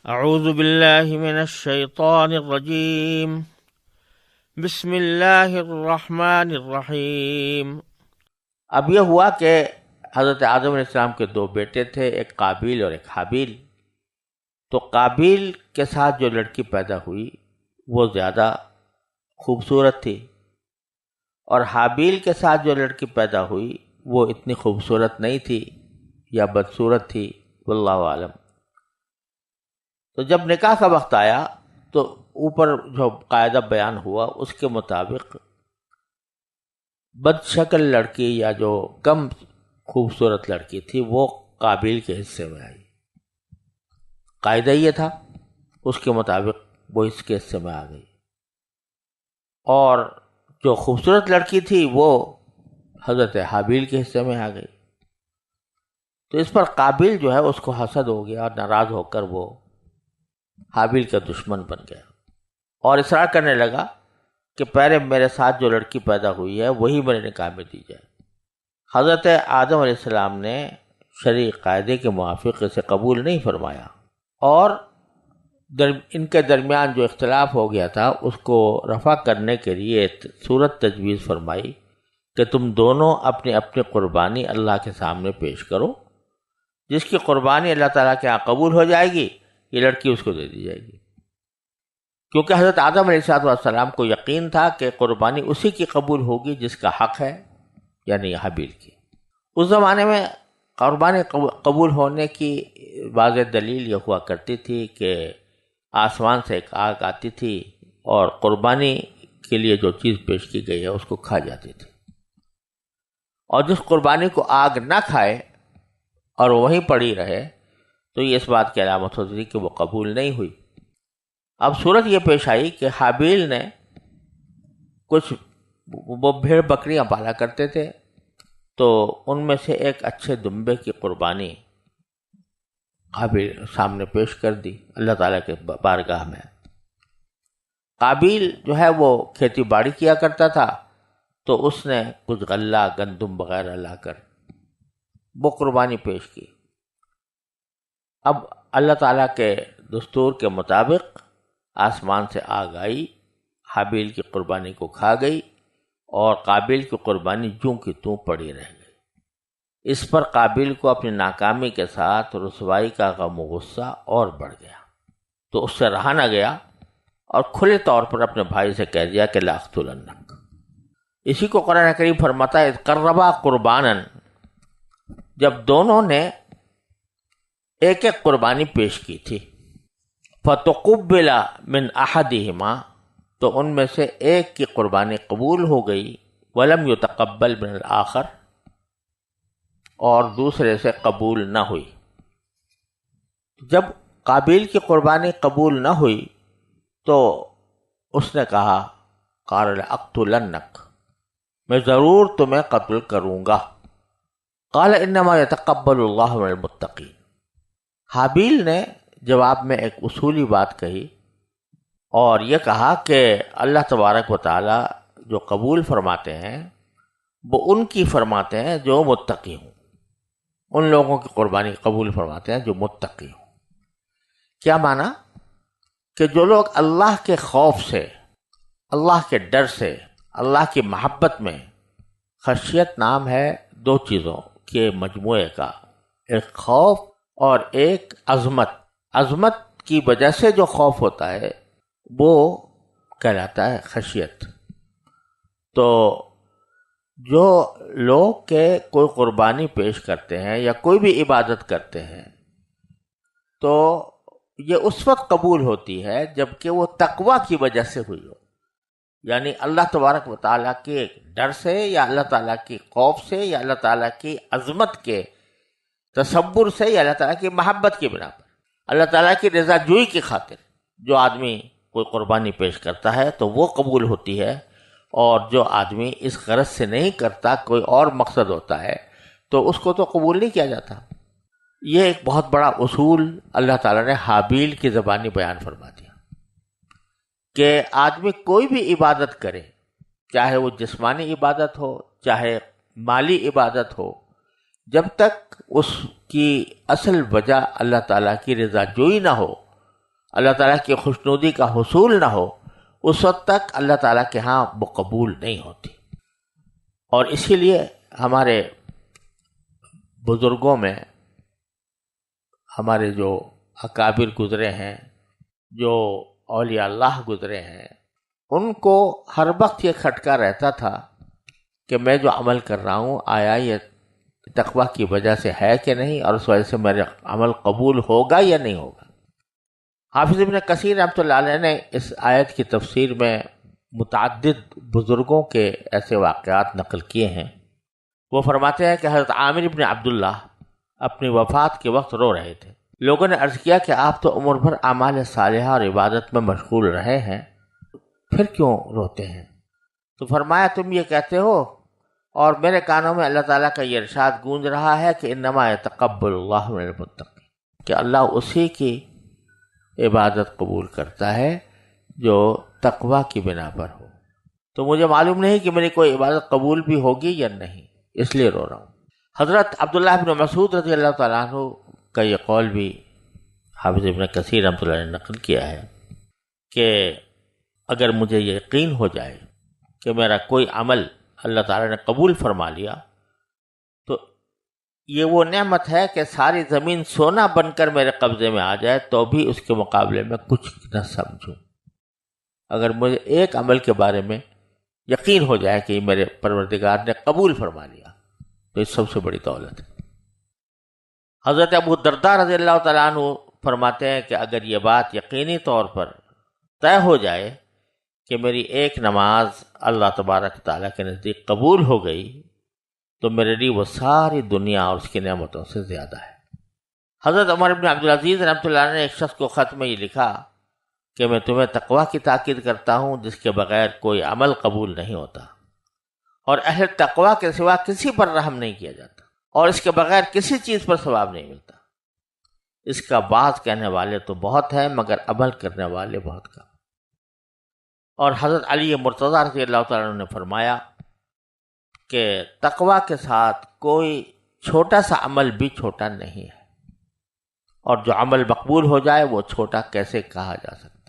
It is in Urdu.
اعوذ باللہ من الشیطان الرجیم بسم اللہ الرحمن الرحیم۔ اب یہ ہوا کہ حضرت آدم علیہ السلام کے دو بیٹے تھے، ایک قابیل اور ایک حابیل۔ تو قابیل کے ساتھ جو لڑکی پیدا ہوئی وہ زیادہ خوبصورت تھی، اور حابیل کے ساتھ جو لڑکی پیدا ہوئی وہ اتنی خوبصورت نہیں تھی یا بدصورت تھی، واللہ عالم۔ تو جب نکاح کا وقت آیا تو اوپر جو قاعدہ بیان ہوا اس کے مطابق بد شکل لڑکی یا جو کم خوبصورت لڑکی تھی وہ قابیل کے حصے میں آئی۔ قاعدہ یہ تھا، اس کے مطابق وہ اس کے حصے میں آ گئی، اور جو خوبصورت لڑکی تھی وہ حضرت حابیل کے حصے میں آ گئی۔ تو اس پر قابیل جو ہے اس کو حسد ہو گیا اور ناراض ہو کر وہ حابیل کا دشمن بن گیا، اور اصرار کرنے لگا کہ پہلے میرے ساتھ جو لڑکی پیدا ہوئی ہے وہی میرے نکاح میں دی جائے۔ حضرت آدم علیہ السلام نے شرعی قاعدے کے موافق اسے قبول نہیں فرمایا، اور ان کے درمیان جو اختلاف ہو گیا تھا اس کو رفع کرنے کے لیے صورت تجویز فرمائی کہ تم دونوں اپنی اپنی قربانی اللہ کے سامنے پیش کرو، جس کی قربانی اللہ تعالیٰ کے ہاں قبول ہو جائے گی یہ لڑکی اس کو دے دی جائے گی، کیونکہ حضرت آدم علیہ السلام کو یقین تھا کہ قربانی اسی کی قبول ہوگی جس کا حق ہے، یعنی حابیل کی۔ اس زمانے میں قربانی قبول ہونے کی واضح دلیل یہ ہوا کرتی تھی کہ آسمان سے ایک آگ آتی تھی اور قربانی کے لیے جو چیز پیش کی گئی ہے اس کو کھا جاتی تھی، اور جس قربانی کو آگ نہ کھائے اور وہیں پڑی رہے تو یہ اس بات کی علامت ہوتی تھی کہ وہ قبول نہیں ہوئی۔ اب صورت یہ پیش آئی کہ حابیل نے کچھ وہ بھیڑ بکریاں پالا کرتے تھے، تو ان میں سے ایک اچھے دمبے کی قربانی حابیل سامنے پیش کر دی اللہ تعالیٰ کے بارگاہ میں۔ قابیل جو ہے وہ کھیتی باڑی کیا کرتا تھا، تو اس نے کچھ غلہ گندم وغیرہ لا کر وہ قربانی پیش کی۔ اب اللہ تعالیٰ کے دستور کے مطابق آسمان سے آگ آئی، حابیل کی قربانی کو کھا گئی، اور قابیل کی قربانی جوں کی توں پڑی رہ گئی۔ اس پر قابیل کو اپنی ناکامی کے ساتھ رسوائی کا غم و غصہ اور بڑھ گیا، تو اس سے رہا نہ گیا اور کھلے طور پر اپنے بھائی سے کہہ دیا کہ لاقتلنک۔ اسی کو قرآن کریم فرماتا ہے اذ قربا قربانا، جب دونوں نے ایک ایک قربانی پیش کی تھی، فتقبل من احدہما، تو ان میں سے ایک کی قربانی قبول ہو گئی، ولم یتقبل من الآخر، اور دوسرے سے قبول نہ ہوئی۔ جب قابیل کی قربانی قبول نہ ہوئی تو اس نے کہا قال لاقتلنک، میں ضرور تمہیں قتل کروں گا۔ قال انما یتقبل اللہ من المتقین، حابیل نے جواب میں ایک اصولی بات کہی اور یہ کہا کہ اللہ تبارک و تعالی جو قبول فرماتے ہیں وہ ان کی فرماتے ہیں جو متقی ہوں، ان لوگوں کی قربانی قبول فرماتے ہیں جو متقی ہوں۔ کیا معنی؟ کہ جو لوگ اللہ کے خوف سے، اللہ کے ڈر سے، اللہ کی محبت میں، خشیت نام ہے دو چیزوں کے مجموعے کا، ایک خوف اور ایک عظمت۔ عظمت کی وجہ سے جو خوف ہوتا ہے وہ کہلاتا ہے خشیت۔ تو جو لوگ کے کوئی قربانی پیش کرتے ہیں یا کوئی بھی عبادت کرتے ہیں تو یہ اس وقت قبول ہوتی ہے جب کہ وہ تقوی کی وجہ سے ہوئی ہو، یعنی اللہ تبارک و تعالیٰ کے ڈر سے یا اللہ تعالیٰ کی خوف سے یا اللہ تعالیٰ کی عظمت کے تصور سے یا اللہ تعالیٰ کی محبت کی بنا پر، اللہ تعالیٰ کی رضا جوئی کی خاطر جو آدمی کوئی قربانی پیش کرتا ہے تو وہ قبول ہوتی ہے، اور جو آدمی اس غرض سے نہیں کرتا، کوئی اور مقصد ہوتا ہے، تو اس کو تو قبول نہیں کیا جاتا۔ یہ ایک بہت بڑا اصول اللہ تعالیٰ نے حابیل کی زبانی بیان فرما دیا کہ آدمی کوئی بھی عبادت کرے، چاہے وہ جسمانی عبادت ہو چاہے مالی عبادت ہو، جب تک اس کی اصل وجہ اللہ تعالیٰ کی رضا جوئی نہ ہو اللہ تعالیٰ کی خوشنودی کا حصول نہ ہو، اس وقت تک اللہ تعالیٰ کے ہاں وہ قبول نہیں ہوتی۔ اور اسی لیے ہمارے بزرگوں میں، ہمارے جو اکابر گزرے ہیں، جو اولیاء اللہ گزرے ہیں، ان کو ہر وقت یہ کھٹکا رہتا تھا کہ میں جو عمل کر رہا ہوں آیا یہ تقویٰ کی وجہ سے ہے کہ نہیں، اور اس وجہ سے میرا عمل قبول ہوگا یا نہیں ہوگا۔ حافظ ابن کثیر رحمۃ اللہ علیہ نے اس آیت کی تفسیر میں متعدد بزرگوں کے ایسے واقعات نقل کیے ہیں۔ وہ فرماتے ہیں کہ حضرت عامر ابن عبداللہ اپنی وفات کے وقت رو رہے تھے۔ لوگوں نے عرض کیا کہ آپ تو عمر بھر اعمال صالحہ اور عبادت میں مشغول رہے ہیں، پھر کیوں روتے ہیں؟ تو فرمایا تم یہ کہتے ہو اور میرے کانوں میں اللہ تعالیٰ کا یہ ارشاد گونج رہا ہے کہ انما یتقبل اللہ من المتقین، کہ اللہ اسی کی عبادت قبول کرتا ہے جو تقویٰ کی بنا پر ہو۔ تو مجھے معلوم نہیں کہ میری کوئی عبادت قبول بھی ہوگی یا نہیں، اس لیے رو رہا ہوں۔ حضرت عبداللہ بن مسعود رضی اللہ تعالیٰ عنہ کا یہ قول بھی حافظ ابن کثیر رحمۃ اللہ نے نقل کیا ہے کہ اگر مجھے یقین ہو جائے کہ میرا کوئی عمل اللہ تعالیٰ نے قبول فرما لیا تو یہ وہ نعمت ہے کہ ساری زمین سونا بن کر میرے قبضے میں آ جائے تو بھی اس کے مقابلے میں کچھ نہ سمجھوں۔ اگر مجھے ایک عمل کے بارے میں یقین ہو جائے کہ یہ میرے پروردگار نے قبول فرما لیا تو یہ سب سے بڑی دولت ہے۔ حضرت ابو الدرداء رضی اللہ تعالیٰ عنہ فرماتے ہیں کہ اگر یہ بات یقینی طور پر طے ہو جائے کہ میری ایک نماز اللہ تبارک تعالیٰ کے نزدیک قبول ہو گئی تو میرے لیے وہ ساری دنیا اور اس کی نعمتوں سے زیادہ ہے۔ حضرت عمر بن عبدالعزیز رحمۃ اللہ عنہ نے ایک شخص کو خط میں یہ لکھا کہ میں تمہیں تقویٰ کی تاکید کرتا ہوں جس کے بغیر کوئی عمل قبول نہیں ہوتا، اور اہل تقویٰ کے سوا کسی پر رحم نہیں کیا جاتا، اور اس کے بغیر کسی چیز پر ثواب نہیں ملتا۔ اس کا بعض کہنے والے تو بہت ہیں مگر عمل کرنے والے بہت کم۔ اور حضرت علی مرتضیٰ رضی اللہ تعالیٰ عنہ نے فرمایا کہ تقویٰ کے ساتھ کوئی چھوٹا سا عمل بھی چھوٹا نہیں ہے، اور جو عمل مقبول ہو جائے وہ چھوٹا کیسے کہا جا سکتا ہے۔